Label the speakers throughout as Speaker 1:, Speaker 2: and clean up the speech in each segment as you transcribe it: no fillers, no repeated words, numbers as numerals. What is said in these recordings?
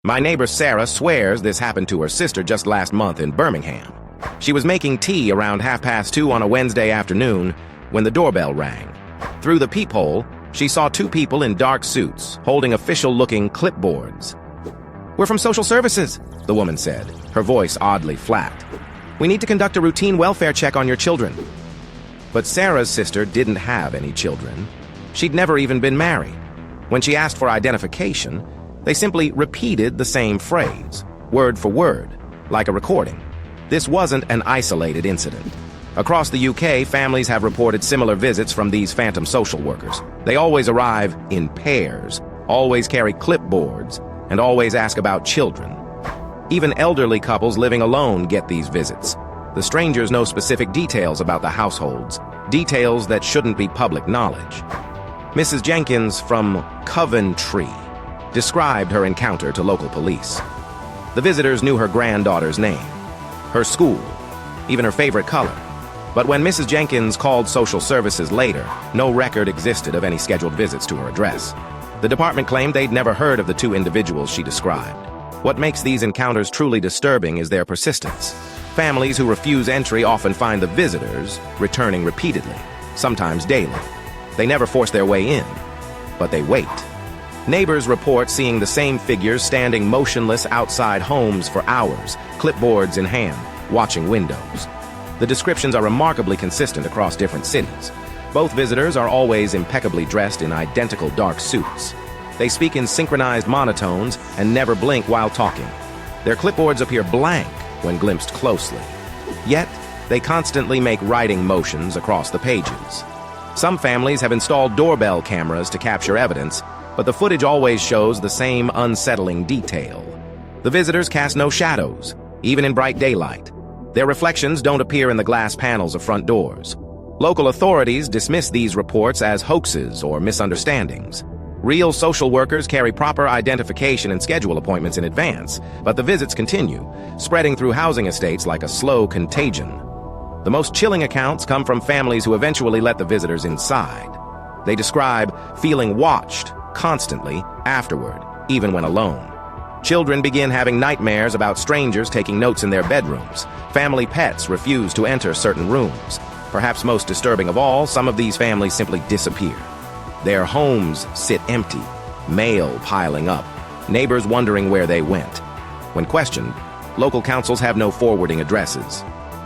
Speaker 1: My neighbor Sarah swears this happened to her sister just last month in Birmingham. She was making tea around 2:30 on a Wednesday afternoon when the doorbell rang. Through the peephole, she saw two people in dark suits holding official-looking clipboards. "We're from social services," the woman said, her voice oddly flat. "We need to conduct a routine welfare check on your children." But Sarah's sister didn't have any children. She'd never even been married. When she asked for identification, they simply repeated the same phrase, word for word, like a recording. This wasn't an isolated incident. Across the UK, families have reported similar visits from these phantom social workers. They always arrive in pairs, always carry clipboards, and always ask about children. Even elderly couples living alone get these visits. The strangers know specific details about the households, details that shouldn't be public knowledge. Mrs. Jenkins from Coventry described her encounter to local police. The visitors knew her granddaughter's name, her school, even her favorite color. But when Mrs. Jenkins called social services later, no record existed of any scheduled visits to her address. The department claimed they'd never heard of the two individuals she described. What makes these encounters truly disturbing is their persistence. Families who refuse entry often find the visitors returning repeatedly, sometimes daily. They never force their way in, but they wait. Neighbors report seeing the same figures standing motionless outside homes for hours, clipboards in hand, watching windows. The descriptions are remarkably consistent across different cities. Both visitors are always impeccably dressed in identical dark suits. They speak in synchronized monotones and never blink while talking. Their clipboards appear blank when glimpsed closely. Yet, they constantly make writing motions across the pages. Some families have installed doorbell cameras to capture evidence, but the footage always shows the same unsettling detail. The visitors cast no shadows, even in bright daylight. Their reflections don't appear in the glass panels of front doors. Local authorities dismiss these reports as hoaxes or misunderstandings. Real social workers carry proper identification and schedule appointments in advance, but the visits continue, spreading through housing estates like a slow contagion. The most chilling accounts come from families who eventually let the visitors inside. They describe feeling watched constantly afterward, even when alone. Children begin having nightmares about strangers taking notes in their bedrooms. Family pets refuse to enter certain rooms. Perhaps most disturbing of all, some of these families simply disappear. Their homes sit empty, mail piling up, neighbors wondering where they went. When questioned, local councils have no forwarding addresses.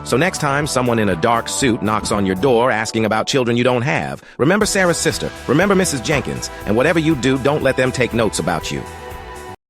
Speaker 1: So next time someone in a dark suit knocks on your door asking about children you don't have, remember Sarah's sister, remember Mrs. Jenkins, and whatever you do, don't let them take notes about you.